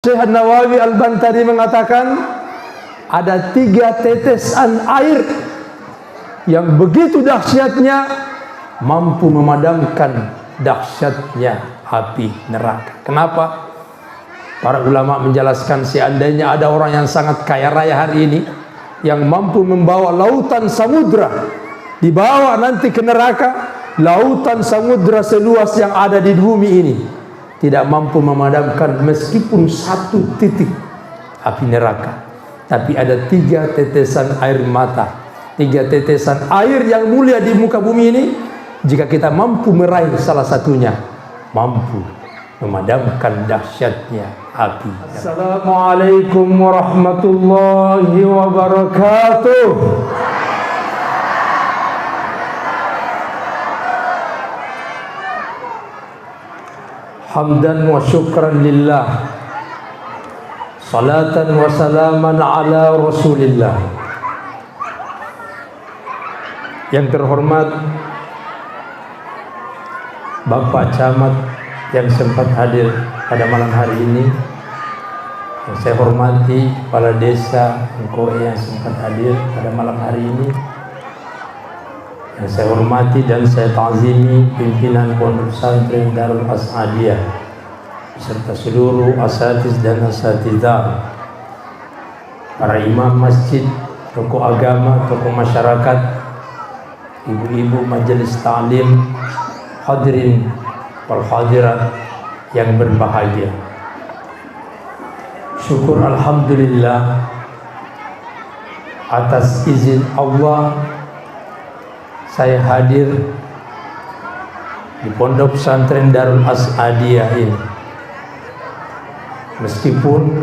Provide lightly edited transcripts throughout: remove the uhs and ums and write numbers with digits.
Syekh Nawawi Al-Bantari mengatakan ada 3 tetesan air yang begitu dahsyatnya mampu memadamkan dahsyatnya api neraka. Kenapa? Para ulama menjelaskan seandainya ada orang yang sangat kaya raya hari ini yang mampu membawa lautan samudra dibawa nanti ke neraka, lautan samudra seluas yang ada di bumi ini tidak mampu memadamkan meskipun 1 titik api neraka. Tapi ada 3 tetesan air mata, 3 tetesan air yang mulia di muka bumi ini. Jika kita mampu meraih salah satunya, mampu memadamkan dahsyatnya api. Assalamualaikum warahmatullahi wabarakatuh. Hamdan wa syukran lillah, salatan wa salaman ala rasulillah. Yang terhormat Bapak Camat yang sempat hadir pada malam hari ini, yang saya hormati kepala desa Engkoe yang sempat hadir pada malam hari ini, yang saya hormati dan saya ta'zimi pimpinan Pondok Pesantren Darul As'adiyah beserta seluruh asatiz dan asatidzah, para imam masjid, tokoh agama, tokoh masyarakat, ibu-ibu majelis ta'lim, hadirin wal hadirat yang berbahagia. Syukur alhamdulillah atas izin Allah saya hadir di Pondok Pesantren Darul As'adiyah ini. Meskipun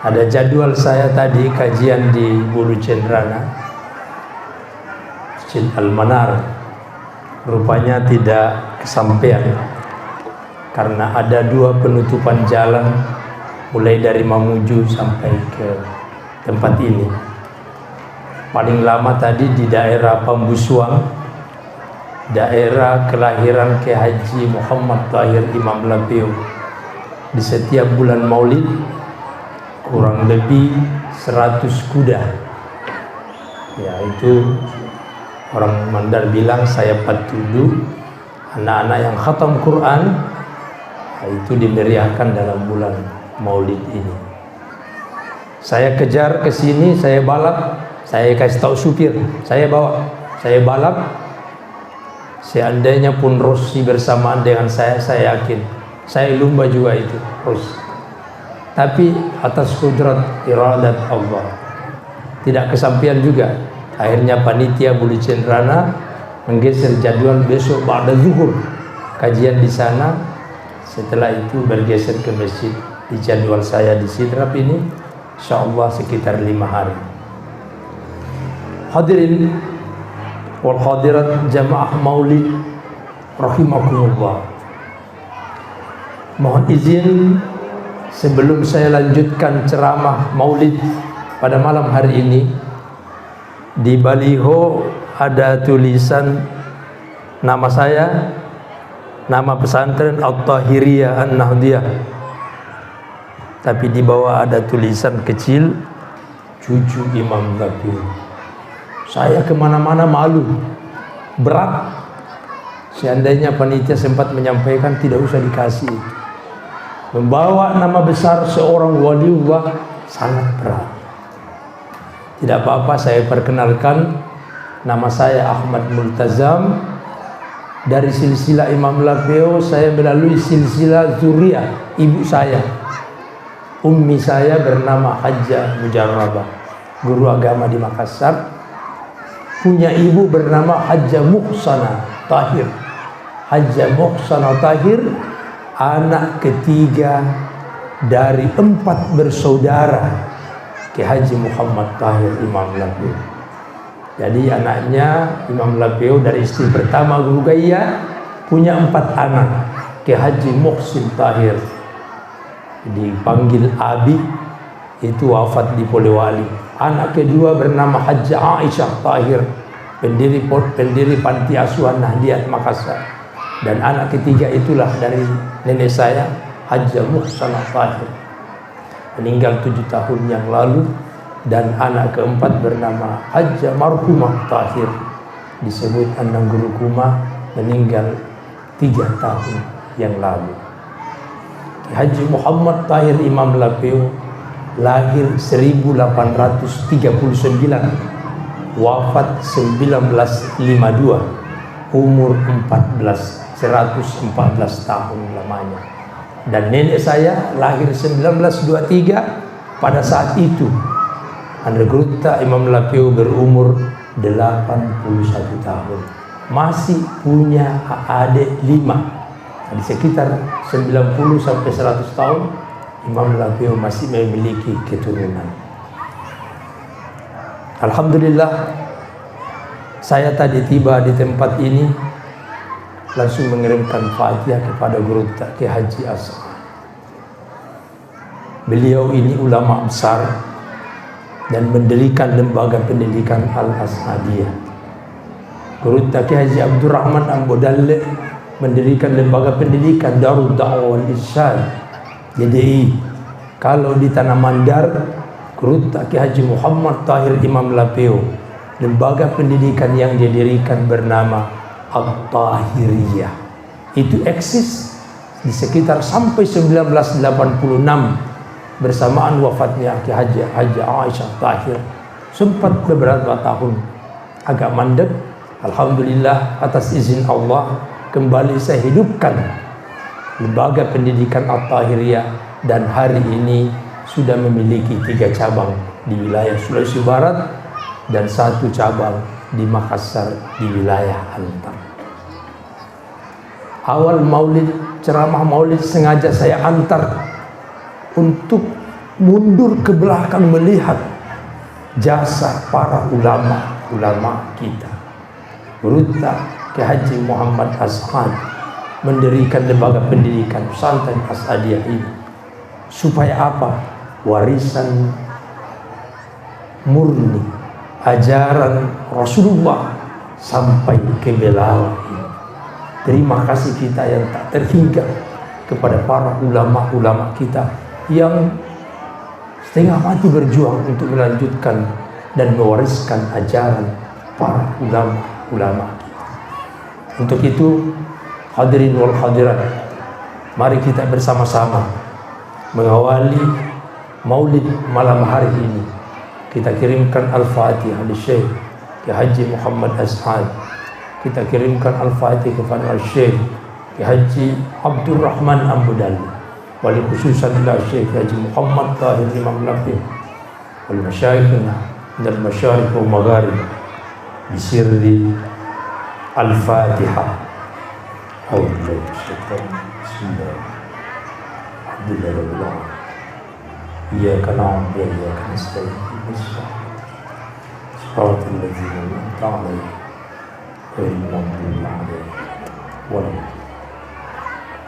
ada jadwal saya tadi kajian di Bulu Cendrana, Masjid Al-Manar, rupanya tidak kesampaian karena ada 2 penutupan jalan mulai dari Mamuju sampai ke tempat ini. Paling lama tadi di daerah Pambusuang, daerah kelahiran Kiai Haji Muhammad Tahir Imam Lapeo. Di setiap bulan Maulid kurang lebih 100 kuda. Ya, itu orang Mandar bilang saya patudu, anak-anak yang khatam Quran itu dimeriahkan dalam bulan Maulid ini. Saya kejar ke sini, saya balap. Saya kasih tahu supir, saya bawa, saya balap. Seandainya pun Rossi bersamaan dengan saya yakin saya lumba juga itu Rossi. Tapi atas kudrat iradat Allah tidak kesampaian juga. Akhirnya panitia Bulu Cendrana menggeser jadwal besok ba'da zuhur kajian di sana. Setelah itu bergeser ke masjid. Di jadwal saya di Sidrap ini insyaallah sekitar 5 hari. Hadirin wal hadirat jamaah maulid rahimakumullah. Mohon izin sebelum saya lanjutkan ceramah maulid pada malam hari ini, di baliho ada tulisan nama saya, nama pesantren At-Tahiriyah An-Nahdiyah, tapi di bawah ada tulisan kecil cucu Imam Lapeo. Saya kemana-mana malu, berat. Seandainya panitia sempat menyampaikan tidak usah dikasih. Membawa nama besar seorang waliullah sangat berat. Tidak apa-apa, saya perkenalkan, nama saya Ahmad Multazam. Dari silsilah Imam Lapeo saya melalui silsilah zuriyah ibu saya. Ummi saya bernama Hajjah Mujarrabah, guru agama di Makassar. Punya ibu bernama Hajjah Muhsanah Tahir. Hajjah Muhsanah Tahir anak ketiga dari 4 bersaudara Kiai Haji Muhammad Tahir Imam Lapeo. Jadi anaknya Imam Lapeo dari istri pertama Guru Gaya punya 4 anak. Kiai Haji Muhsin Tahir dipanggil Abi, itu wafat di Polewali. Anak kedua bernama Hajjah Aisyah Tahir, pendiri panti asuhan Nahdiyat Makassar. Dan anak ketiga itulah dari nenek saya, Hajjah Muhsanah Tahir, meninggal 7 tahun yang lalu. Dan anak keempat bernama Hajjah Marhumah Tahir, disebut Anang Guru Kuma, meninggal 3 tahun yang lalu. Haji Muhammad Tahir Imam Lapeo lahir 1839, wafat 1952, umur 114 tahun lamanya. Dan nenek saya lahir 1923, pada saat itu Andregrutta Imam Lapeo berumur 81 tahun, masih punya adik 5. Di sekitar 90 sampai 100 tahun Imam Lapeo masih memiliki keturunan. Alhamdulillah, saya tadi tiba di tempat ini langsung mengirimkan Fatihah kepada Guru Ki Haji As'ad. Beliau ini ulama besar dan mendirikan lembaga pendidikan Al-As'adiyah. Guru Ki Haji Abdurrahman Ambodalle mendirikan lembaga pendidikan Darul Da'wah wal Irsyad, JDI. Kalau di Tanah Mandar, Guru Ki Haji Muhammad Tahir Imam Lapeo, lembaga pendidikan yang didirikan bernama At-Tahiriyah. Itu eksis di sekitar sampai 1986, bersamaan wafatnya Ki Haji Aisyah Tahir. Sempat beberapa tahun agak mandek. Alhamdulillah, atas izin Allah kembali saya hidupkan lembaga pendidikan At-Tahiriyah, dan hari ini sudah memiliki 3 cabang di wilayah Sulawesi Barat dan 1 cabang di Makassar di wilayah Antam. Awal maulid, ceramah maulid sengaja saya antar untuk mundur ke belakang melihat jasa para ulama kita. Guru Ki Haji Muhammad As'ad mendirikan lembaga pendidikan pesantren As'adiyah ini supaya apa? Warisan murni ajaran Rasulullah sampai ke Belawan. Terima kasih kita yang tak terhingga kepada para ulama-ulama kita yang setengah mati berjuang untuk melanjutkan dan mewariskan ajaran para ulama-ulama. Untuk itu, hadirin wal hadirat, mari kita bersama-sama mengawali maulid malam hari ini. Kita kirimkan Al-Fatihah di Syekh Ki Haji Muhammad As'ad. Kita kirimkan Al-Fatihah kepada Syekh Ki Haji Abdurrahman Ambodalle, wali khususan ila Syekh Haji Muhammad Tahir Imam Lapeo, wal masyayikhna dan masyayikh wal magharib bisirri Al-Fatihah. Alhamdulillah. Iyyaka na'budu wa iyyaka nasta'in. Shiratal ladzina an'amta 'alaihim ghairil maghdubi 'alaihim waladdallin.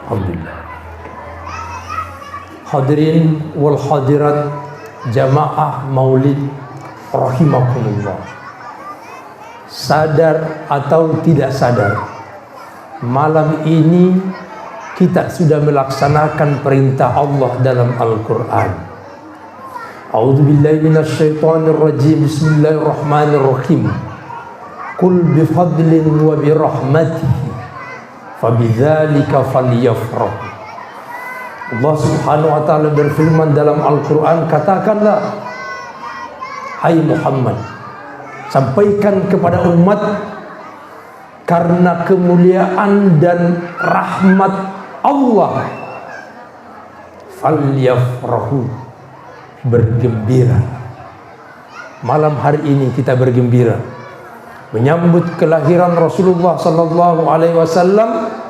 Alhamdulillah. Hadirin wal hadirat jamaah maulid rahimakumullah. Sadar atau tidak sadar, malam ini kita sudah melaksanakan perintah Allah dalam Al-Quran. A'udzubillahi minasyaitonir rajim. Bismillahirrahmanirrahim. Qul bifadlin wa birahmatihi fabidzalika falyafrah. Allah Subhanahu wa taala berfirman dalam Al-Quran, katakanlah, hai Muhammad, sampaikan kepada umat, karena kemuliaan dan rahmat Allah, falyafrahu, bergembira. Malam hari ini kita bergembira menyambut kelahiran Rasulullah sallallahu alaihi wasallam.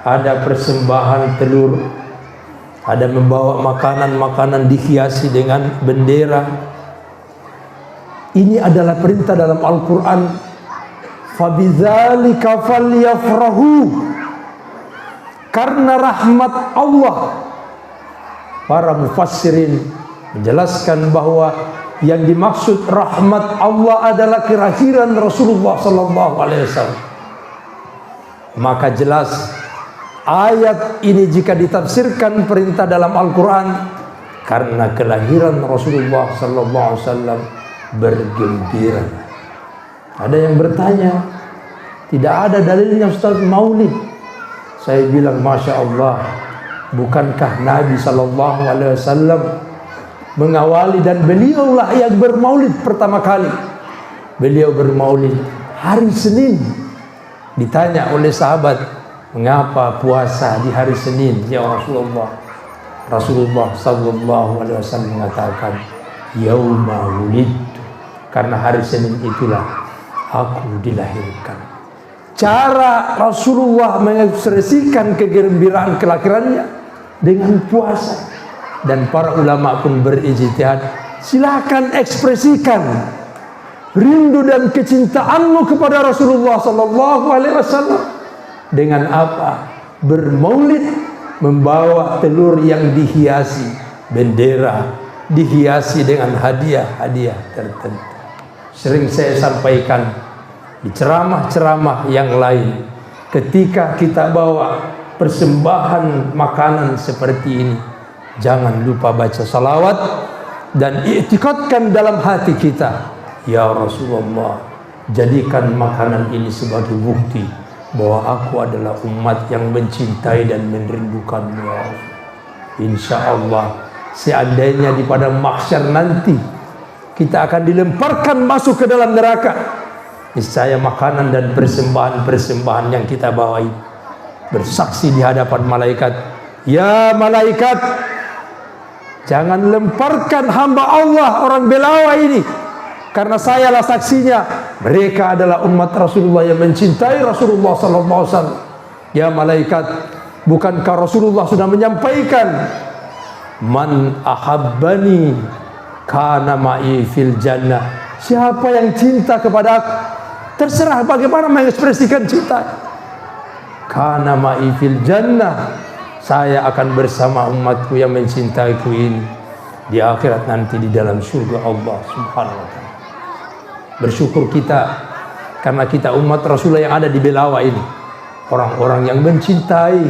Ada persembahan telur, ada membawa makanan-makanan dihiasi dengan bendera. Ini adalah perintah dalam Al-Quran. Fabidzalika falyafrahu, karena rahmat Allah. Para mufassirin menjelaskan bahwa yang dimaksud rahmat Allah adalah kelahiran Rasulullah sallallahu alaihi wasallam. Maka jelas ayat ini jika ditafsirkan perintah dalam Al-Quran, karena kelahiran Rasulullah sallallahu alaihi wasallam bergembira. Ada yang bertanya, tidak ada dalilnya Ustaz Maulid. Saya bilang, Masya Allah, bukankah Nabi sallallahu alaihi wasallam mengawali, dan beliaulah yang bermaulid pertama kali. Beliau bermaulid hari Senin. Ditanya oleh sahabat, mengapa puasa di hari Senin ya Rasulullah? Rasulullah sallallahu alaihi wasallam mengatakan, yauma wulidtu, karena hari Senin itulah aku dilahirkan. Cara Rasulullah mengekspresikan kegembiraan kelahirannya dengan puasa. Dan para ulama pun berijtihad, silakan ekspresikan rindu dan kecintaanmu kepada Rasulullah sallallahu alaihi wasallam dengan apa? Bermaulid, membawa telur yang dihiasi bendera, dihiasi dengan hadiah-hadiah tertentu. Sering saya sampaikan di ceramah-ceramah yang lain, ketika kita bawa persembahan makanan seperti ini, jangan lupa baca salawat dan i'tikadkan dalam hati kita, ya Rasulullah, jadikan makanan ini sebagai bukti bahwa aku adalah umat yang mencintai dan merindukanmu, ya Allah. Insya Allah, seandainya di padang mahsyar nanti kita akan dilemparkan masuk ke dalam neraka, niscaya makanan dan persembahan-persembahan yang kita bawa ini bersaksi di hadapan malaikat, ya malaikat, jangan lemparkan hamba Allah orang Belawa ini, karena sayalah saksinya, mereka adalah umat Rasulullah yang mencintai Rasulullah sallallahu alaihi wasallam. Ya malaikat, bukankah Rasulullah sudah menyampaikan, man ahabbani kana ma'i fil jannah, siapa yang cinta kepada aku, terserah bagaimana mengekspresikan cinta, kana ma'i fil jannah, saya akan bersama umatku yang mencintaiku ini di akhirat nanti di dalam surga Allah subhanahu wa ta'ala. Bersyukur kita karena kita umat Rasulullah yang ada di Belawa ini, orang-orang yang mencintai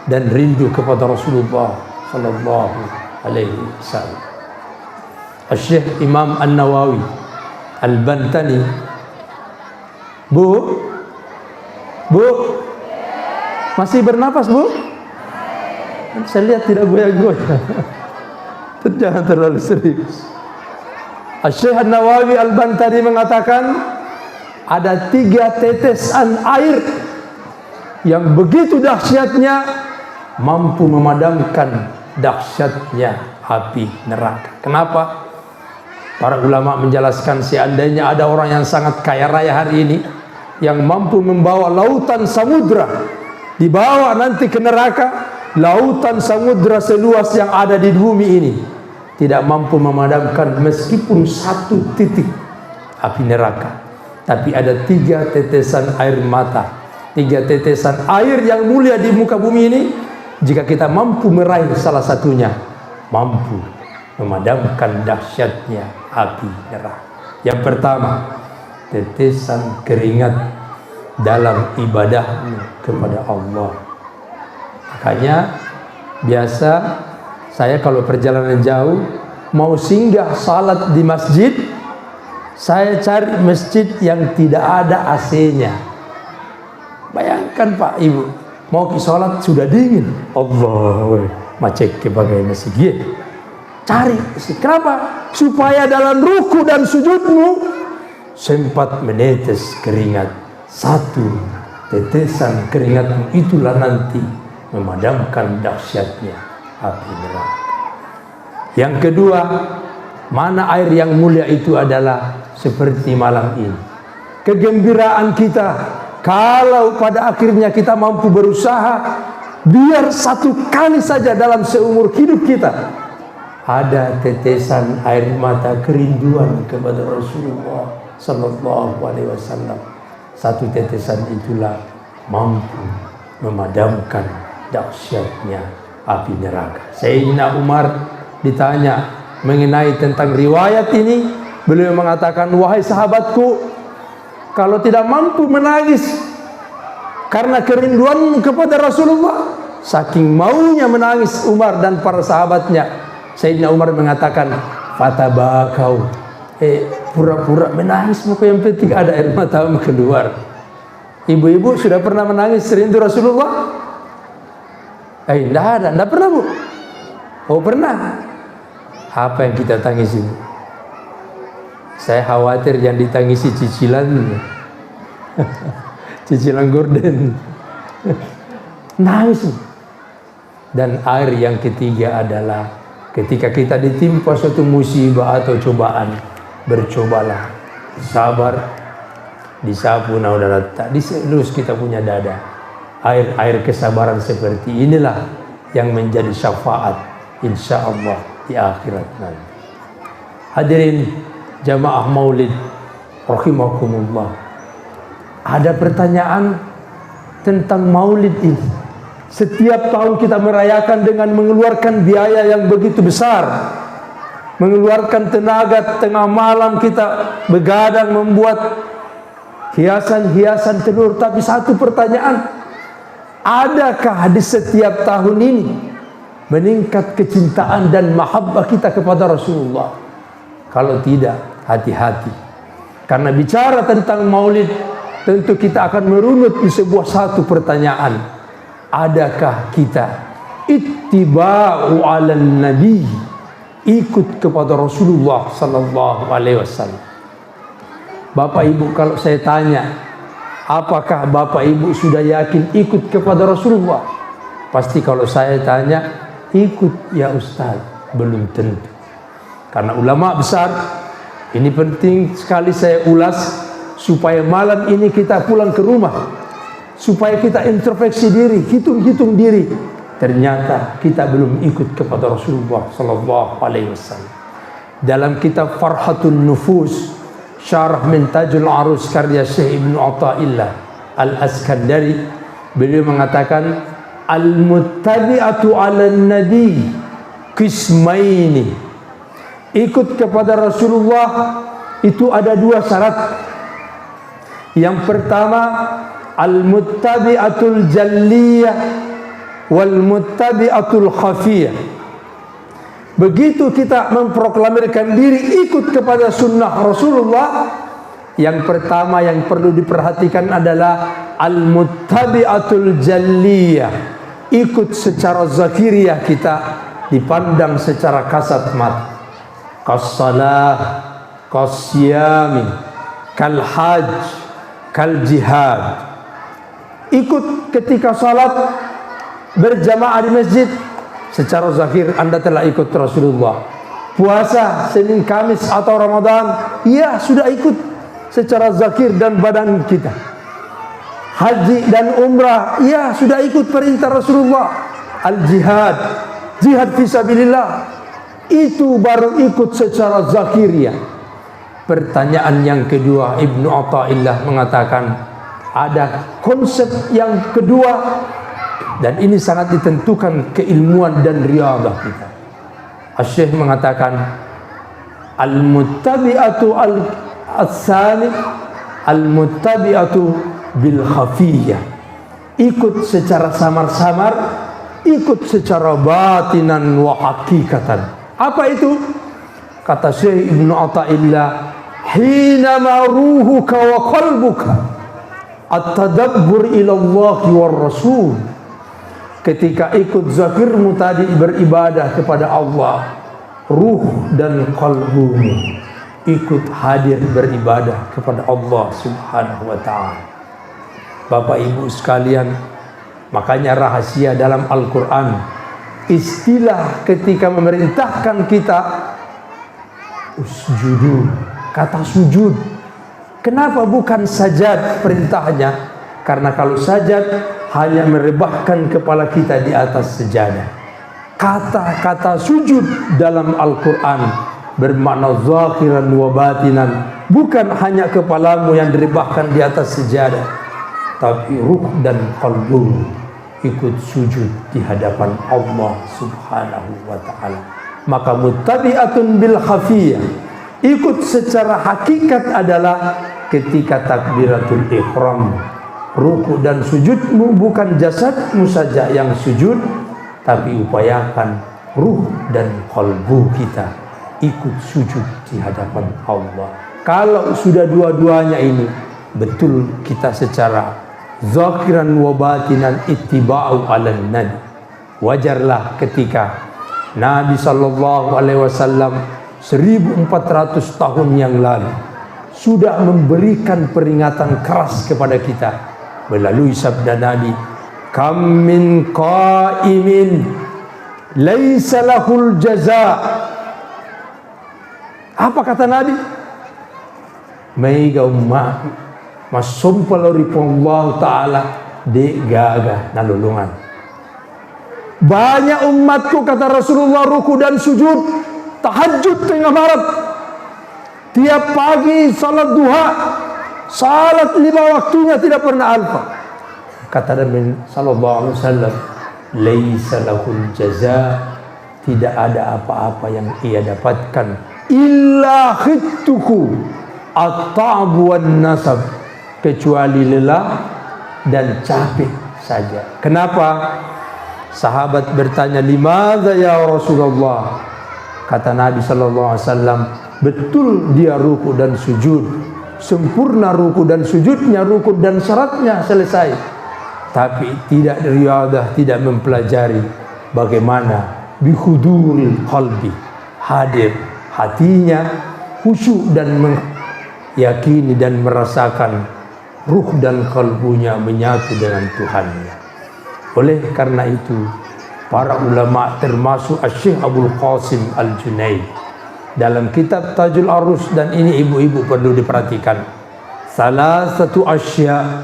dan rindu kepada Rasulullah sallallahu alaihi wasallam. Syekh Imam An-Nawawi Al-Bantani, Bu, masih bernapas Bu? Saya lihat tidak goyang-goyang. Jangan terlalu serius. Syekh An-Nawawi Al-Bantani mengatakan, ada 3 tetesan air yang begitu dahsyatnya mampu memadamkan dahsyatnya api neraka. Kenapa? Para ulama menjelaskan, seandainya ada orang yang sangat kaya raya hari ini yang mampu membawa lautan samudra, dibawa nanti ke neraka, lautan samudra seluas yang ada di bumi ini tidak mampu memadamkan meskipun 1 titik api neraka. Tapi ada 3 tetesan air mata, 3 tetesan air yang mulia di muka bumi ini, jika kita mampu meraih salah satunya, mampu memadamkan dahsyatnya api neraka. Yang pertama, tetesan keringat dalam ibadahmu kepada Allah. Makanya biasa saya kalau perjalanan jauh mau singgah salat di masjid, saya cari masjid yang tidak ada AC-nya. Bayangkan Pak Ibu, mau ke salat sudah dingin, Allah, macet ke bagai masjid. Cari, kenapa? Supaya dalam ruku dan sujudmu sempat menetes keringat. 1 tetesan keringatmu itulah nanti memadamkan dahsyatnya api neraka. Yang kedua, mana air yang mulia itu adalah seperti malam ini. Kegembiraan kita kalau pada akhirnya kita mampu berusaha biar 1 kali saja dalam seumur hidup kita ada tetesan air mata kerinduan kepada Rasulullah sallallahu alaihi wasallam. 1 tetesan itulah mampu memadamkan dahsyatnya api neraka. Sayyidina Umar ditanya mengenai tentang riwayat ini, beliau mengatakan, wahai sahabatku, kalau tidak mampu menangis karena kerinduanmu kepada Rasulullah. Saking maunya menangis Umar dan para sahabatnya, Sayyidina Umar mengatakan, fatabakau, pura-pura menangis, muka yang penting ada air matamu keluar. Ibu-ibu sudah pernah menangis rindu Rasulullah? Tidak pernah, Bu. Oh, pernah. Apa yang kita tangisi, Bu? Saya khawatir yang ditangisi cicilan cicilan gorden. Nangis. Dan air yang ketiga adalah ketika kita ditimpa suatu musibah atau cobaan, bercobalah sabar, disapu naudara, tak diselus kita punya dada. Air kesabaran seperti inilah yang menjadi syafaat insya Allah di akhirat nanti. Hadirin jamaah maulid rahimakumullah, ada pertanyaan tentang maulid ini. Setiap tahun kita merayakan dengan mengeluarkan biaya yang begitu besar, mengeluarkan tenaga, tengah malam kita begadang membuat hiasan-hiasan telur. Tapi satu pertanyaan, adakah di setiap tahun ini meningkat kecintaan dan mahabbah kita kepada Rasulullah? Kalau tidak, hati-hati, karena bicara tentang maulid tentu kita akan merunut di sebuah satu pertanyaan. Adakah kita ittiba'u 'alan nabi, ikut kepada Rasulullah sallallahu alaihi wasallam? Bapak Ibu, kalau saya tanya, apakah Bapak Ibu sudah yakin ikut kepada Rasulullah? Pasti kalau saya tanya, ikut ya Ustaz, belum tentu. Karena ulama besar, ini penting sekali saya ulas supaya malam ini kita pulang ke rumah, supaya kita introspeksi diri, hitung-hitung diri. Ternyata kita belum ikut kepada Rasulullah sallallahu alaihi wasallam. Dalam kitab Farhatun Nufus, Syarah Mintajul Arus karya Syekh Ibnu Athaillah Al-Askandari, beliau mengatakan, al-muttabi'atu 'alan nabi qismaini. Ikut kepada Rasulullah itu ada dua syarat. Yang pertama, al-muttabi'atul jalliyah wal muttabi'atul khafiyah. Begitu kita memproklamirkan diri ikut kepada sunnah Rasulullah, yang pertama yang perlu diperhatikan adalah al-muttabi'atul jalliyah. Ikut secara zahiriah, kita dipandang secara kasat mata. Kas-salah, kas-siyami, kal-hajj, kal-jihad. Ikut ketika salat berjamaah di masjid, secara zahir Anda telah ikut Rasulullah. Puasa Senin, Kamis atau Ramadan, ya sudah ikut secara zahir dan badan kita. Haji dan umrah, ya sudah ikut perintah Rasulullah. Al-jihad, jihad fisabilillah, itu baru ikut secara zahir ya. Pertanyaan yang kedua, Ibnu Athaillah mengatakan, ada konsep yang kedua, dan ini sangat ditentukan keilmuan dan riadah kita. Asy-Syaikh mengatakan, al-muttabi'atu al-tsani al-muttabi'atu bil khafiyah. Ikut secara samar-samar, ikut secara batinan wa hakikatan. Apa itu? Kata Syekh Ibnu Athaillah, hina ma ruhuka wa qalbuka at-tadabbur ila Allah war Rasul. Ketika ikut zahirmu tadi beribadah kepada Allah, ruh dan qalbumu ikut hadir beribadah kepada Allah Subhanahu wa ta'ala. Bapak Ibu sekalian, makanya rahasia dalam Al-Quran, istilah ketika memerintahkan kita usjudu, kata sujud. Kenapa bukan sajad perintahnya? Karena kalau sajad hanya merebahkan kepala kita di atas sejadah. Kata-kata sujud dalam Al-Quran bermakna zahiran wa batinan. Bukan hanya kepalamu yang direbahkan di atas sejadah, tapi ruh dan qalbu ikut sujud di hadapan Allah Subhanahu wa ta'ala. Maka muttabi'atun bil khafiyah, ikut secara hakikat adalah ketika takbiratul ihram, ruku dan sujudmu bukan jasadmu saja yang sujud, tapi upayakan ruh dan kalbu kita ikut sujud di hadapan Allah. Kalau sudah dua-duanya ini betul, kita secara zahiran wa batinan ittiba'u alan nabi. Wajarlah ketika Nabi sallallahu alaihi wasallam 1400 tahun yang lalu sudah memberikan peringatan keras kepada kita melalui sabda Nabi, kam min qaimin laisa lahul jaza. Apa kata Nabi? Meiga umma masumpalori Allah taala de gaga nalulungan. Banyak umatku, kata Rasulullah, ruku dan sujud tahajud tengah malam, tiap pagi salat duha, salat 5 waktunya tidak pernah alfa. Kata Nabi sallallahu alaihi wasallam, laisa lahul jaza, tidak ada apa-apa yang ia dapatkan illa khittuku at-ta'ab wan nasab, kecuali lelah dan capek saja. Kenapa? Sahabat bertanya, limadza ya Rasulullah? Kata Nabi sallallahu alaihi wasallam, betul dia ruku dan sujud, sempurna ruku dan sujudnya, ruku dan syaratnya selesai, tapi tidak riyadah, tidak mempelajari bagaimana bihuduril qalbi, hadir hatinya, khusyuk dan meyakini dan merasakan ruh dan kalbunya menyatu dengan Tuhannya. Oleh karena itu, para ulama termasuk Syekh Abdul Qasim Al-Junaid dalam kitab Tajul Arus, dan ini ibu-ibu perlu diperhatikan, salah satu asya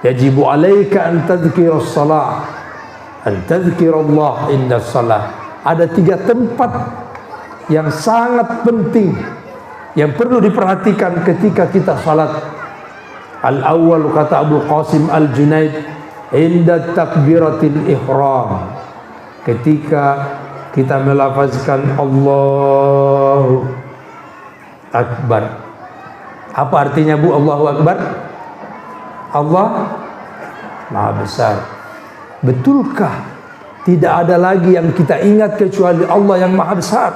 yajibu alaika an tadhkira as-salah, an tadhkira Allah inda salah. Ada 3 tempat yang sangat penting yang perlu diperhatikan ketika kita salat. Al-awwal, kata Abdul Qasim Al-Junaid, inda takbiratil ihram, ketika kita melafazkan Allahu Akbar. Apa artinya, Bu, Allahu Akbar? Allah Maha Besar. Betulkah tidak ada lagi yang kita ingat kecuali Allah yang Maha Besar?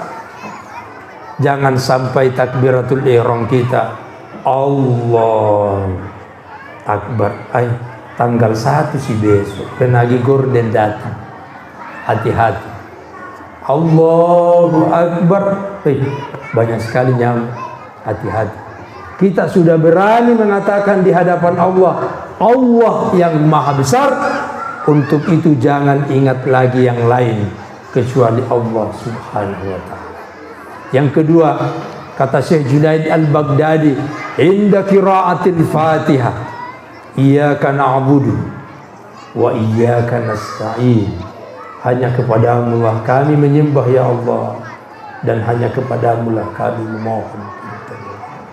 Jangan sampai takbiratul ihram kita Allah Akbar, tanggal 1 si besok penagih gorden datang, hati-hati. Allahu Akbar, banyak sekali nyamuk, hati-hati. Kita sudah berani mengatakan di hadapan Allah, Allah yang Maha Besar. Untuk itu jangan ingat lagi yang lain kecuali Allah Subhanahu wa ta'ala. Yang kedua, kata Syekh Junaid Al-Baghdadi, inda qiraatil Fatihah, iyyaka na'budu wa iyyaka nasta'in, hanya kepadamu lah kami menyembah ya Allah, dan hanya kepadamu lah kami memohon.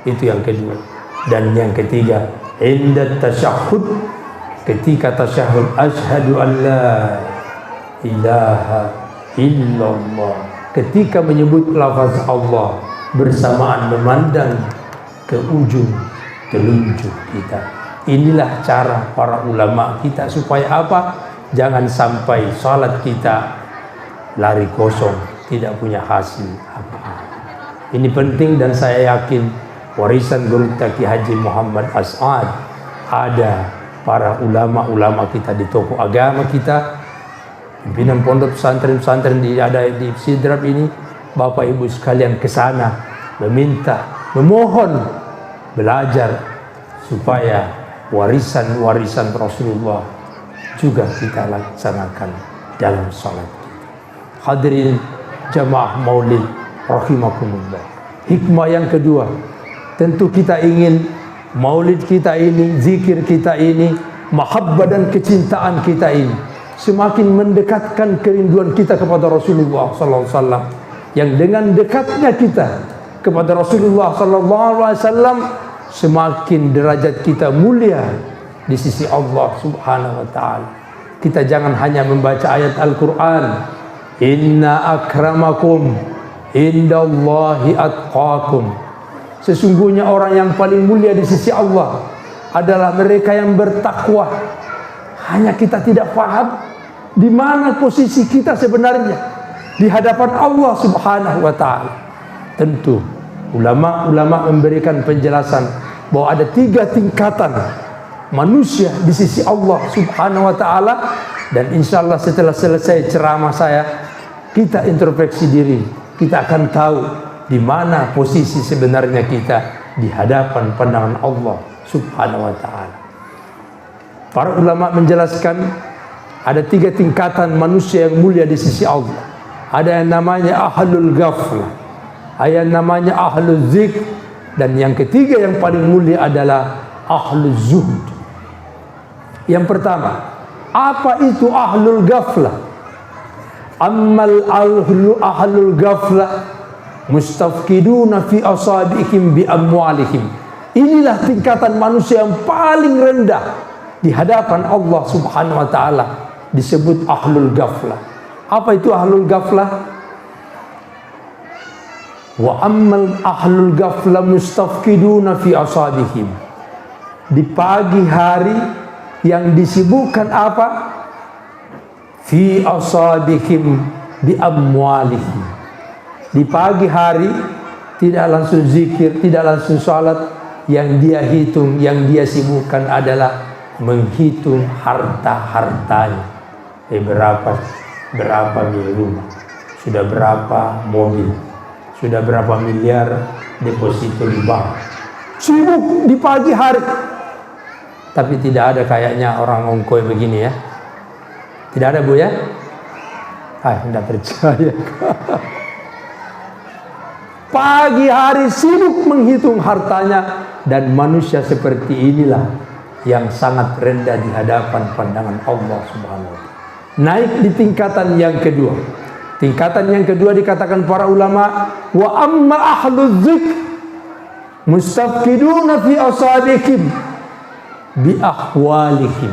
Itu yang kedua. Dan yang ketiga, inda tasyahhud, ketika tasyahhud, asyhadu an la ilaha illallah, ketika menyebut lafaz Allah bersamaan memandang ke ujung telunjuk kita. Inilah cara para ulama kita supaya apa? Jangan sampai salat kita lari kosong, tidak punya hasil apa-apa. Ini penting, dan saya yakin warisan Guru Taki Haji Muhammad As'ad, ada para ulama-ulama kita di tokoh agama kita, pimpinan pondok pesantren-pesantren ada di Sidrap ini, Bapak Ibu sekalian ke sana meminta, memohon, belajar supaya warisan-warisan Rasulullah juga kita laksanakan dalam salat kita. Hadirin jamaah maulid rahimakumullah. Hikmah yang kedua, tentu kita ingin maulid kita ini, zikir kita ini, mahabbah dan kecintaan kita ini semakin mendekatkan kerinduan kita kepada Rasulullah sallallahu alaihi wasallam, yang dengan dekatnya kita kepada Rasulullah sallallahu alaihi wasallam semakin derajat kita mulia di sisi Allah Subhanahu wa taala. Kita jangan hanya membaca ayat Al-Qur'an, inna akramakum indallahi atqakum, sesungguhnya orang yang paling mulia di sisi Allah adalah mereka yang bertakwa. Hanya kita tidak paham di mana posisi kita sebenarnya di hadapan Allah Subhanahu wa taala. Tentu ulama-ulama memberikan penjelasan bahwa ada 3 tingkatan manusia di sisi Allah Subhanahu wa taala, dan insyaallah setelah selesai ceramah saya, kita introspeksi diri, kita akan tahu di mana posisi sebenarnya kita di hadapan pandangan Allah Subhanahu wa taala. Para ulama menjelaskan ada 3 tingkatan manusia yang mulia di sisi Allah. Ada yang namanya ahlul ghaflah, ada yang namanya ahlul zikr, dan yang ketiga yang paling mulia adalah ahlul zuhd. Yang pertama, apa itu ahlul ghaflah? Ammal ahlul ghaflah mustafkiduna fi asabiqim bi amwalihim. Inilah tingkatan manusia yang paling rendah di hadapan Allah Subhanahu wa taala, disebut ahlul ghaflah. Apa itu ahlul ghaflah? Wa ammal ahlul ghaflah mustafkiduna fi asabihim. Di pagi hari yang disibukkan apa? Fi asabihim bi amwalihim. Di pagi hari tidak langsung zikir, tidak langsung salat, yang dia hitung, yang dia sibukkan adalah menghitung harta-hartanya. Berapa rumah, sudah berapa mobil, sudah berapa miliar deposito di bank. Sibuk di pagi hari. Tapi tidak ada kayaknya orang ongkoy begini ya. Tidak ada, Bu ya? Tidak percaya. Pagi hari sibuk menghitung hartanya, dan manusia seperti inilah yang sangat rendah di hadapan pandangan Allah Subhanahu wa taala. Naik di tingkatan yang kedua. Tingkatan yang kedua dikatakan para ulama, wa amma ahlul dzikr mustafkiduna fi asabiqim bi ahwalihim.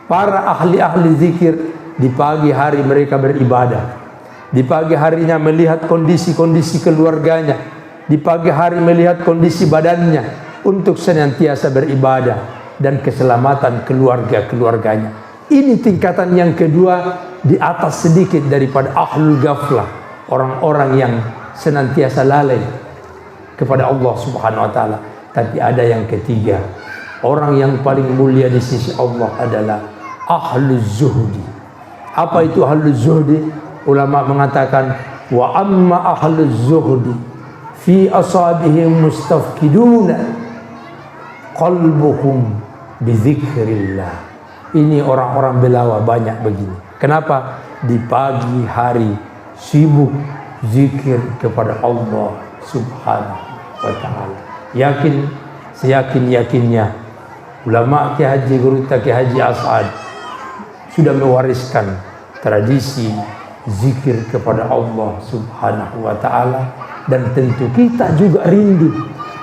Para ahli-ahli zikir di pagi hari mereka beribadah. Di pagi harinya melihat kondisi-kondisi keluarganya. Di pagi hari melihat kondisi badannya untuk senantiasa beribadah dan keselamatan keluarga-keluarganya. Ini tingkatan yang kedua, di atas sedikit daripada ahlul ghaflah, orang-orang yang senantiasa lalai kepada Allah Subhanahu wa taala. Tapi ada yang ketiga, orang yang paling mulia di sisi Allah adalah ahlul zuhdi. Apa itu ahlul zuhdi? Ulama mengatakan, wa amma ahlul zuhdi fi asabihim mustafkiduna qalbuhum bi dzikrillah. Ini orang-orang belawa banyak begini. Kenapa? Di pagi hari sibuk zikir kepada Allah Subhanahu wa taala. Yakin, seyakin-yakinnya ulama Ki Haji Guru Ki Haji As'ad sudah mewariskan tradisi zikir kepada Allah Subhanahu wa taala, dan tentu kita juga rindu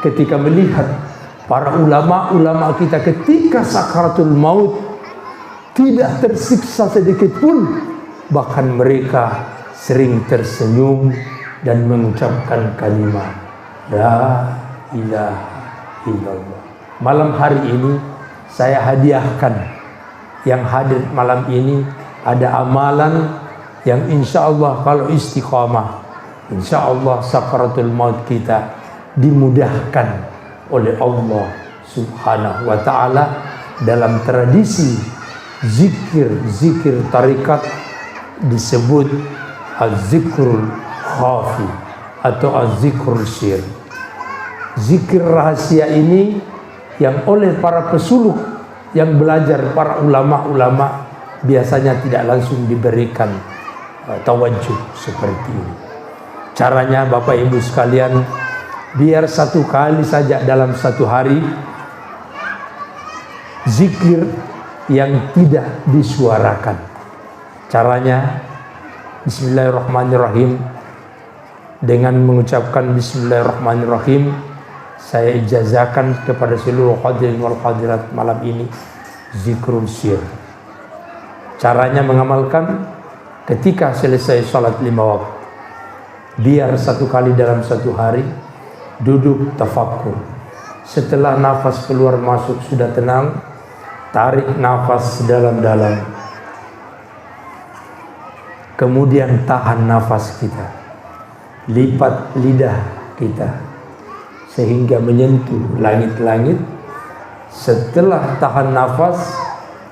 ketika melihat para ulama-ulama kita ketika sakaratul maut tidak tersiksa sedikit pun, bahkan mereka sering tersenyum dan mengucapkan kalimat la ilaha illallah. Malam hari ini saya hadiahkan yang hadir malam ini, ada amalan yang insya Allah kalau istiqamah, insya Allah sakaratul maut kita dimudahkan oleh Allah Subhanahu wa taala. Dalam tradisi zikir tarikat disebut az-zikrul khafi atau az-zikrul sir. Zikir rahasia ini yang oleh para pesuluk yang belajar, para ulama-ulama biasanya tidak langsung diberikan tawajuh seperti ini. Caranya Bapak Ibu sekalian, biar satu kali saja dalam satu hari zikir yang tidak disuarakan. Caranya bismillahirrahmanirrahim. Dengan mengucapkan bismillahirrahmanirrahim, saya ijazahkan kepada seluruh hadirin wal hadirat malam ini zikrul sir. Caranya mengamalkan ketika selesai salat 5 waktu, biar satu kali dalam satu hari duduk tafakkur, Setelah nafas keluar masuk sudah tenang, tarik nafas dalam-dalam. Kemudian tahan nafas kita. Lipat lidah kita sehingga menyentuh langit-langit. Setelah tahan nafas,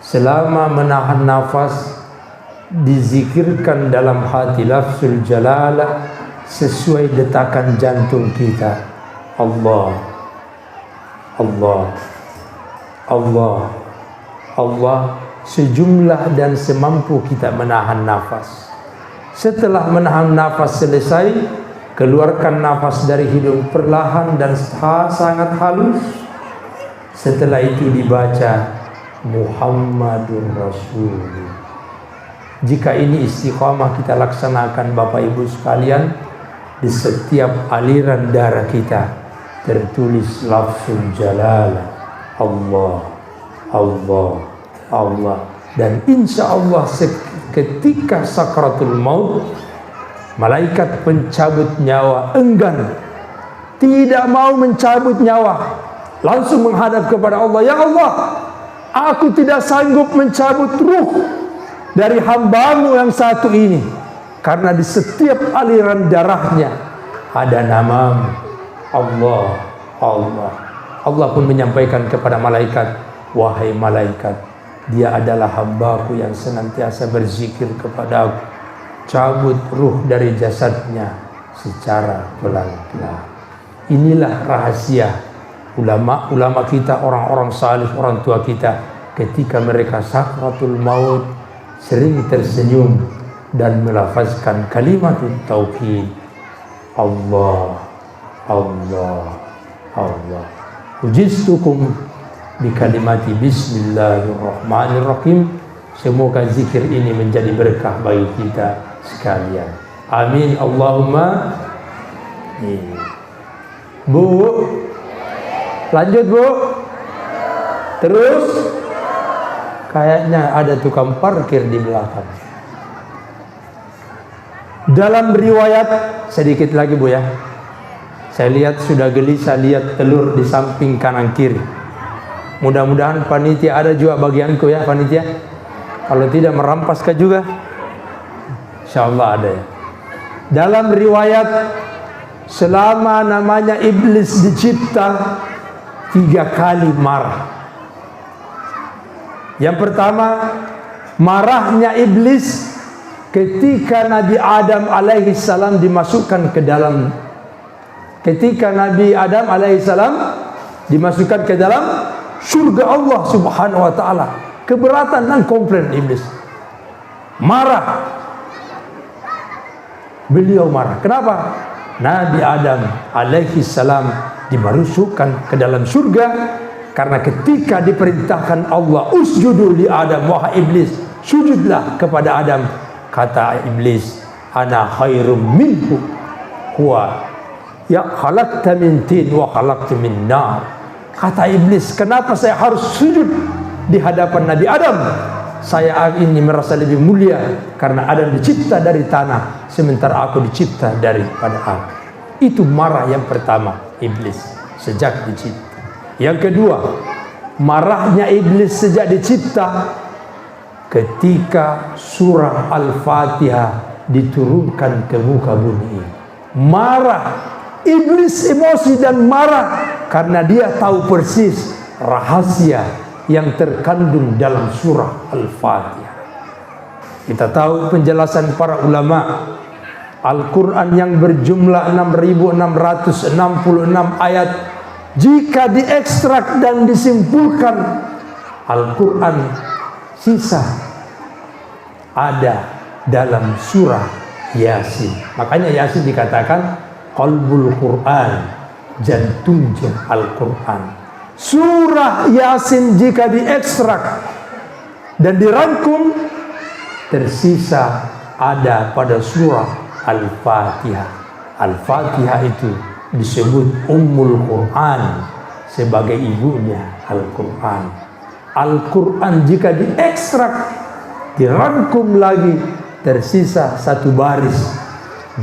selama menahan nafas, dizikirkan dalam hati lafzul jalalah sesuai detakan jantung kita. Allah, Allah, Allah, Allah, sejumlah dan semampu kita menahan nafas. Setelah menahan nafas selesai, keluarkan nafas dari hidung perlahan dan sangat halus. Setelah itu dibaca Muhammadur Rasulullah. Jika ini istiqamah kita laksanakan Bapak Ibu sekalian, di setiap aliran darah kita tertulis lafzul jalalah Allah, Allah, Allah. Dan insya Allah ketika sakratul maut, malaikat pencabut nyawa enggan, tidak mau mencabut nyawa, langsung menghadap kepada Allah. Ya Allah, aku tidak sanggup mencabut ruh dari hambamu yang satu ini, karena di setiap aliran darahnya ada namamu, Allah, Allah. Allah pun menyampaikan kepada malaikat, wahai malaikat, dia adalah hambaku yang senantiasa berzikir kepadaku. Cabut ruh dari jasadnya secara pelan-pelan. Inilah rahasia ulama-ulama kita, orang-orang salih, orang tua kita, ketika mereka sakratul maut sering tersenyum dan melafazkan kalimat tauhid. Allah, Allah, Allah. Ujistukum bi kalimati bismillahirrahmanirrahim. Semoga zikir ini menjadi berkah bagi kita sekalian. Amin Allahumma. Bu, lanjut Bu. Terus, kayaknya ada tukang parkir di belakang. Dalam riwayat, sedikit lagi Bu ya. Saya lihat sudah gelisah lihat telur di samping kanan kiri. Mudah-mudahan panitia ada juga bagianku ya panitia. Kalau tidak merampaskah juga? Insyaallah ada ya. Dalam riwayat, selama namanya iblis dicipta 3 kali marah. Yang pertama, marahnya iblis ketika Nabi Adam alaihi salam dimasukkan ke dalam, ketika Nabi Adam alaihi salam dimasukkan ke dalam surga Allah subhanahu wa ta'ala. Keberatan dan komplain iblis, marah. Beliau marah. Kenapa? Nabi Adam alaihi salam dimasukkan ke dalam surga karena ketika diperintahkan Allah, usjudu li Adam, wahai iblis, sujudlah kepada Adam. Kata iblis, ana khairum minhu, huwa ya khalaqta min tin wa khalaqtu min nar. Kata iblis, kenapa saya harus sujud di hadapan Nabi Adam? Saya ini merasa lebih mulia karena Adam dicipta dari tanah, sementara aku dicipta daripada api. Itu marah yang pertama iblis sejak dicipta. Yang kedua, marahnya iblis sejak dicipta ketika surah Al-Fatihah diturunkan ke muka bumi. Marah, iblis emosi dan marah karena dia tahu persis rahasia yang terkandung dalam surah Al-Fatihah. Kita tahu penjelasan para ulama, Al-Quran yang berjumlah 6.666 ayat, jika diekstrak dan disimpulkan, Al-Quran sisa ada dalam surah Yasin. Makanya Yasin dikatakan qalbul Quran, jantungnya Al-Quran. Surah Yasin jika diekstrak dan dirangkum, tersisa ada pada surah Al-Fatihah. Al-Fatihah itu disebut Ummul Quran, sebagai ibunya Al-Quran. Al-Quran jika diekstrak, dirangkum lagi, tersisa satu baris,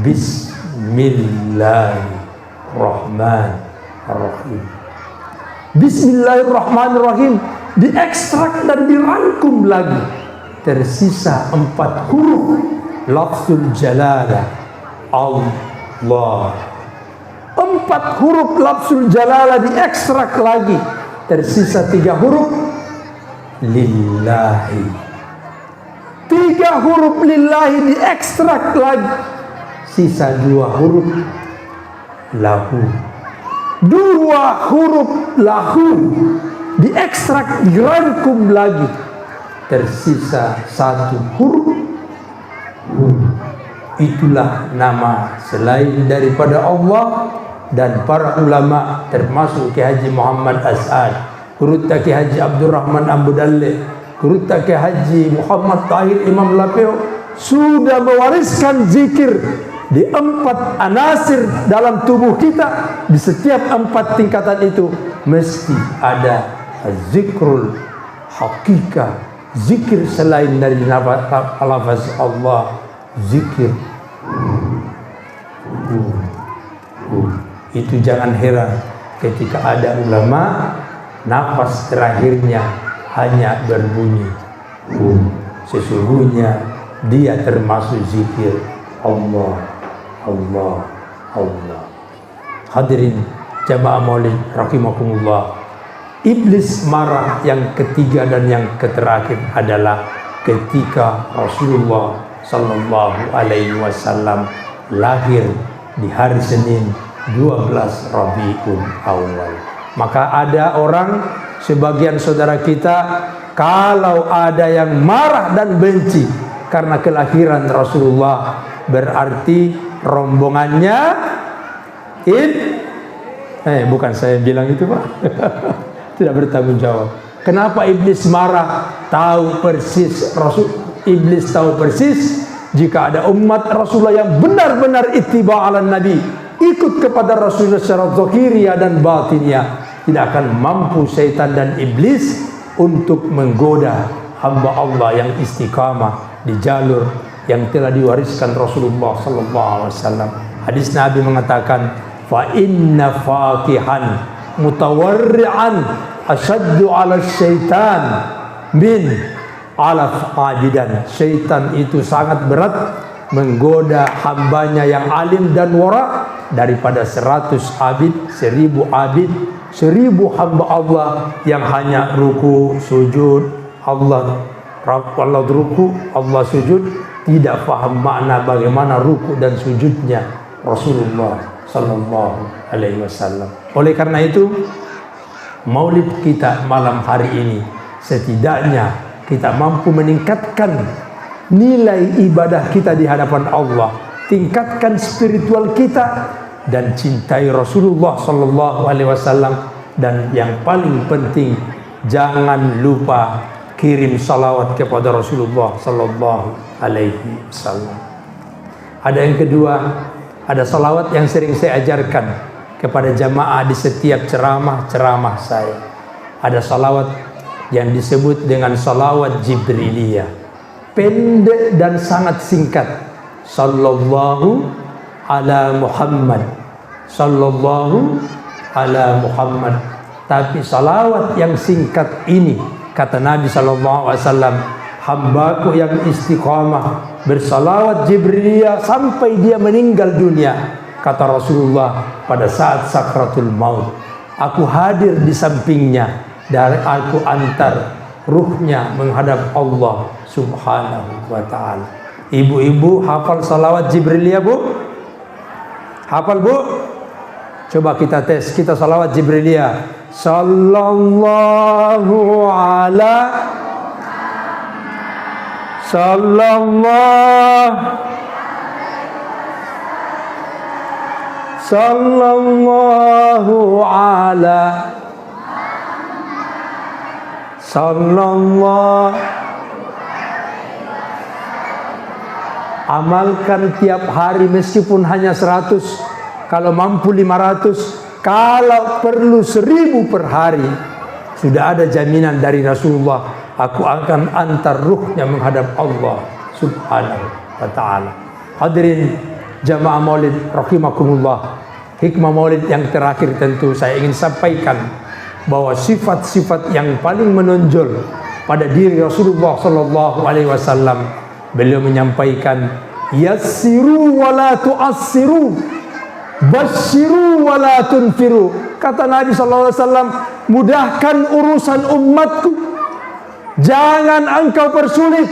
Bismillahirrahmanirrahim. Bismillahirrahmanirrahim diekstrak dan dirangkum lagi, tersisa 4 huruf lafzul jalalah Allah. 4 huruf lafzul jalalah diekstrak lagi, tersisa 3 huruf lillahi. 3 huruf lillahi diekstrak lagi, sisa 2 huruf lahu. 2 huruf lahu diekstrak, dirangkum lagi, tersisa 1 huruf hu. Itulah nama selain daripada Allah. Dan para ulama termasuk Ki Haji Muhammad As'ad, Kurutta Ki Haji Abdurrahman Abu Dalle, Kurutta Ki Haji Muhammad Tahir Imam Lapeo sudah mewariskan zikir di 4 anasir dalam tubuh kita. Di setiap 4 tingkatan itu mesti ada zikrul hakikah, zikir selain dari lafaz Allah, zikir itu. Jangan heran ketika ada ulama nafas terakhirnya hanya berbunyi sesungguhnya dia termasuk zikir Allah, Allah, Allah. Hadirin jamaah maulid rahimakumullah, iblis marah yang ketiga dan yang terakhir adalah ketika Rasulullah sallallahu alaihi wasallam lahir di hari Senin 12 Rabiul Awal. Maka ada orang, sebagian saudara kita, kalau ada yang marah dan benci karena kelahiran Rasulullah, berarti rombongannya bukan saya bilang itu Pak. Tidak bertanggung jawab. Kenapa iblis marah? Tahu persis iblis tahu persis jika ada umat Rasulullah yang benar-benar ittiba' ala Nabi, ikut kepada Rasulullah secara zahiriyah dan batiniyah, tidak akan mampu syaitan dan iblis untuk menggoda hamba Allah yang istiqamah di jalur yang telah diwariskan Rasulullah sallallahu alaihi wasallam. Hadis Nabi mengatakan, fa inna faqihan mutawarri'an asyaddu 'ala syaitan min alaf abidan. Syaitan itu sangat berat menggoda hambanya yang alim dan wara daripada 100 abid, 1000 abid, 1000 hamba Allah yang hanya ruku sujud, Allah ruku, Allah sujud, tidak paham makna bagaimana ruku dan sujudnya Rasulullah sallallahu alaihi wasallam. Oleh karena itu, maulid kita malam hari ini setidaknya kita mampu meningkatkan nilai ibadah kita di hadapan Allah, tingkatkan spiritual kita, dan cintai Rasulullah sallallahu alaihi wasallam. Dan yang paling penting, jangan lupa kirim salawat kepada Rasulullah sallallahu alaihi wasallam. Ada yang kedua, ada salawat yang sering saya ajarkan kepada jamaah di setiap ceramah saya. Ada salawat yang disebut dengan salawat Jibriliyah, pendek dan sangat singkat. Sallallahu ala Muhammad, sallallahu ala Muhammad. Tapi salawat yang singkat ini, kata Nabi sallallahu alaihi wasallam, hambaku yang istiqamah bersalawat Jibriliyah sampai dia meninggal dunia. Kata Rasulullah pada saat sakratul maut, aku hadir di sampingnya dan aku antar ruhnya menghadap Allah subhanahu wa ta'ala. Ibu-ibu hafal salawat Jibriliyah Bu? Hafal Bu? Coba kita tes, kita salawat Jibriliyah. Sallallahu ala sallallahu ala sallallahu. Amalkan tiap hari meskipun hanya 100, kalau mampu 500, kalau perlu 1000 per hari. Sudah ada jaminan dari Rasulullah, aku akan antar ruhnya menghadap Allah subhanahu wa ta'ala. Hadirin jamaah maulid rahimakumullah, hikmah maulid yang terakhir tentu saya ingin sampaikan bahwa sifat-sifat yang paling menonjol pada diri Rasulullah sallallahu alaihi wasallam, beliau menyampaikan, yassiru wa la tu'assiru, basyiru wa la tunfiru. Kata Nabi sallallahu alaihi wasallam, mudahkan urusan umatku, jangan engkau persulit.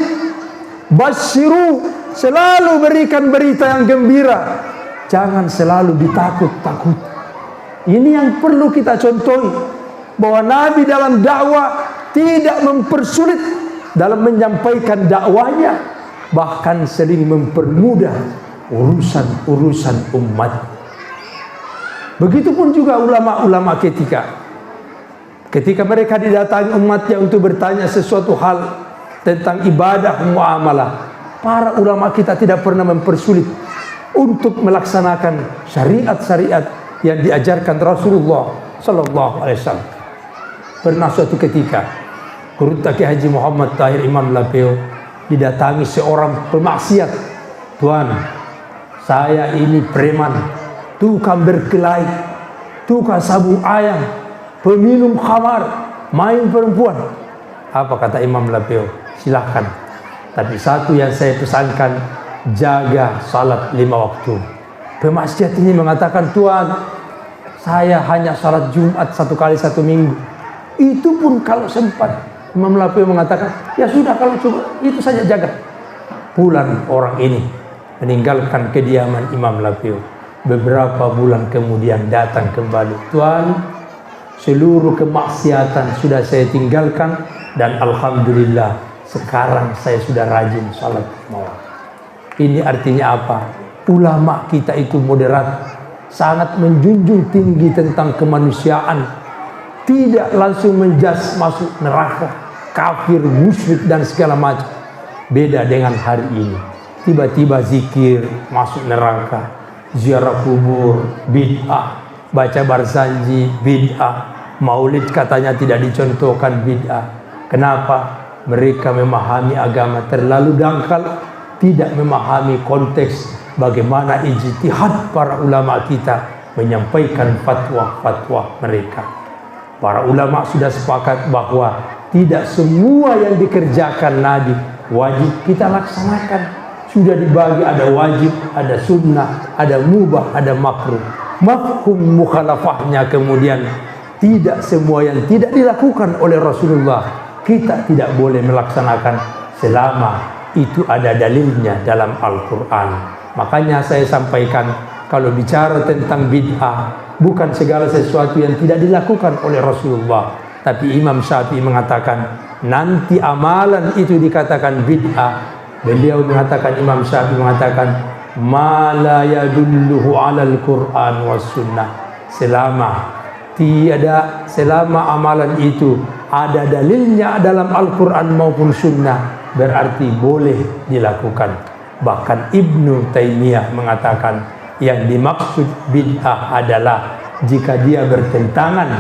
Basyiru, selalu berikan berita yang gembira, jangan selalu ditakut-takut. Ini yang perlu kita contohi, bahwa Nabi dalam dakwah tidak mempersulit dalam menyampaikan dakwahnya, bahkan sering mempermudah urusan-urusan umat. Begitupun juga ulama-ulama ketika mereka didatangi umatnya untuk bertanya sesuatu hal tentang ibadah muamalah, para ulama kita tidak pernah mempersulit untuk melaksanakan syariat-syariat yang diajarkan Rasulullah sallallahu alaihi wasallam. Pernah suatu ketika Guru Kiai Haji Muhammad Tahir Imam Lapeo didatangi seorang pemaksiat. Tuan, saya ini preman, tukang berkelahi, tukang sabu ayam, peminum khamar, main perempuan. Apa kata Imam Lapeo? Silahkan, tapi satu yang saya pesankan, jaga salat 5 waktu. Pemaksiat ini mengatakan, Tuan, saya hanya salat Jumat 1 kali 1 minggu, itu pun kalau sempat. Imam Lapeo mengatakan, ya sudah, kalau coba itu saja jaga. Pulang orang ini meninggalkan kediaman Imam Lapeo. Beberapa bulan kemudian datang kembali, Tuan, seluruh kemaksiatan sudah saya tinggalkan, dan alhamdulillah sekarang saya sudah rajin salat malam. Ini artinya apa? Ulama kita itu moderat, sangat menjunjung tinggi tentang kemanusiaan, tidak langsung menjas masuk neraka, kafir, musyrik dan segala macam. Beda dengan hari ini, tiba-tiba zikir masuk neraka, ziarah kubur bid'ah, baca barzanji bid'ah, maulid katanya tidak dicontohkan bid'ah. Kenapa? Mereka memahami agama terlalu dangkal, tidak memahami konteks bagaimana ijtihad para ulama kita menyampaikan fatwa-fatwa mereka. Para ulama sudah sepakat bahwa tidak semua yang dikerjakan Nabi wajib kita laksanakan. Sudah dibagi, ada wajib, ada sunnah, ada mubah, ada makruh. Mafhum mukhalafahnya kemudian, tidak semua yang tidak dilakukan oleh Rasulullah kita tidak boleh melaksanakan selama itu ada dalilnya dalam Al-Quran. Makanya saya sampaikan, kalau bicara tentang bid'ah, bukan segala sesuatu yang tidak dilakukan oleh Rasulullah. Tapi Imam Syafi'i mengatakan, nanti amalan itu dikatakan bid'ah. Beliau mengatakan, Imam Syafi'i mengatakan, ma la yadulluhu alal Quran was sunnah. Selama amalan itu ada dalilnya dalam Al-Quran maupun sunnah, berarti boleh dilakukan. Bahkan Ibnu Taimiyah mengatakan, yang dimaksud bid'ah adalah jika dia bertentangan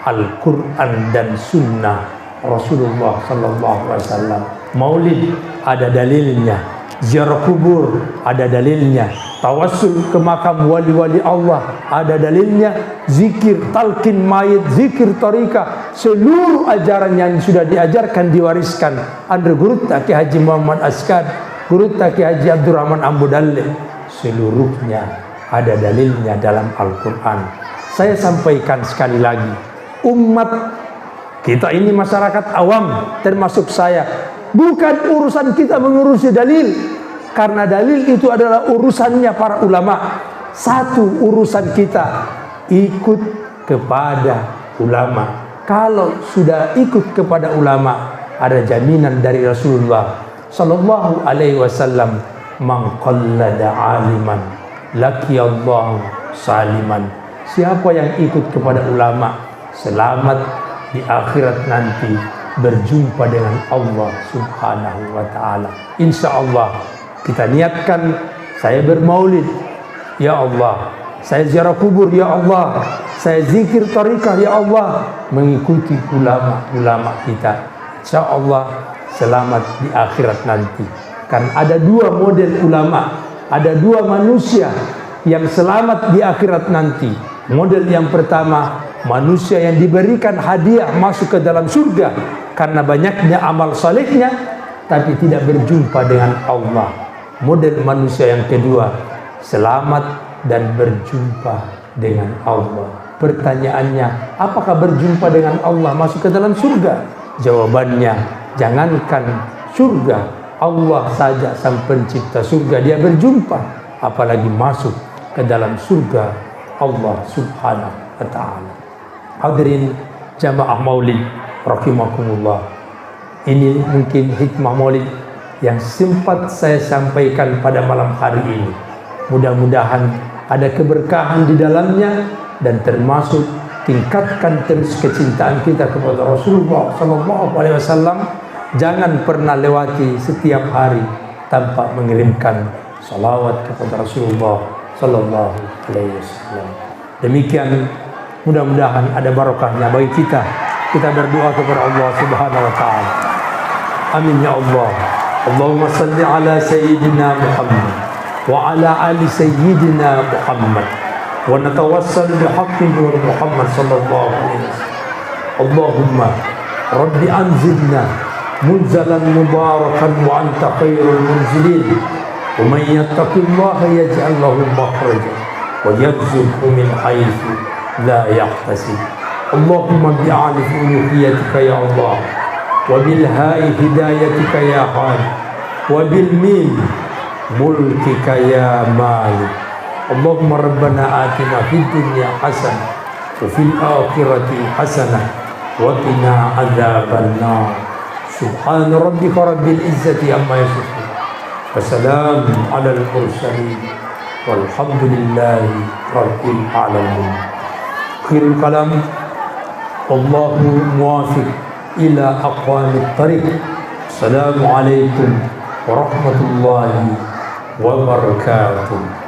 Al-Quran dan sunnah Rasulullah sallallahu alaihi wasallam. Maulid ada dalilnya, ziarah kubur ada dalilnya, tawassul ke makam wali-wali Allah ada dalilnya, zikir talqin mayit, zikir tariqah, seluruh ajaran yang sudah diajarkan diwariskan under Guru Kiai Haji Muhammad Askad, Guru Kiai Haji Abdurrahman Ambu Dalle, seluruhnya ada dalilnya dalam Al-Quran. Saya sampaikan sekali lagi, umat kita ini masyarakat awam termasuk saya, bukan urusan kita mengurusi dalil, karena dalil itu adalah urusannya para ulama. Satu urusan kita, ikut kepada ulama. Kalau sudah ikut kepada ulama, ada jaminan dari Rasulullah sallallahu alaihi wasallam, man qallada aliman laqiyallahu saliman. Siapa yang ikut kepada ulama, selamat di akhirat nanti, berjumpa dengan Allah subhanahu wa ta'ala. Insya Allah kita niatkan, saya bermaulid, ya Allah, saya ziarah kubur, ya Allah, saya zikir tariqah, ya Allah, mengikuti ulama-ulama kita. Insya Allah selamat di akhirat nanti. Kan ada dua model ulama, ada dua manusia yang selamat di akhirat nanti. Model yang pertama, manusia yang diberikan hadiah masuk ke dalam surga karena banyaknya amal salehnya, tapi tidak berjumpa dengan Allah. Model manusia yang kedua, selamat dan berjumpa dengan Allah. Pertanyaannya, apakah berjumpa dengan Allah masuk ke dalam surga? Jawabannya, jangankan surga, Allah saja sang pencipta surga dia berjumpa, apalagi masuk ke dalam surga Allah subhanahu wa ta'ala. Hadirin jamaah maulid rahimakumullah, ini mungkin hikmah maulid yang sempat saya sampaikan pada malam hari ini. Mudah-mudahan ada keberkahan di dalamnya, dan termasuk tingkatkan terus kecintaan kita kepada Rasulullah SAW. Jangan pernah lewati setiap hari tanpa mengirimkan salawat kepada Rasulullah SAW. Demikian, mudah-mudahan ada barokahnya bagi kita. Kita berdoa kepada Allah Subhanahu wa taala. Amin ya Allah. Allahumma salli ala sayyidina Muhammad wa ala ali sayyidina Muhammad wa natawassal bihaqqi nur Muhammad sallallahu alaihi wasallam. Allahumma rabbi anzilna munzalan mubarakan wa anta khairul munzilin. Wa man yattaqillaha yaj'al lahu makhraja wa yarzuqhu min haitsu la yahtasib. Allahumma bi'alif uluhiyatika ya Allah, wa bilha'i hidayatika ya Hadi, wa bilmim mulkika ya Malik. Allahumma rabbana atina fid dunya hasanah wa fil akhirati hasanah wa qina adzaban nar. Subhana rabbika rabbil izzati amma yasifun, wa salamun alal mursalin, walhamdulillahi rabbil alamin. Akhirul kalam, Allahu muwafiq ila aqwamit tariq. Assalamualaikum warahmatullahi wabarakatuh.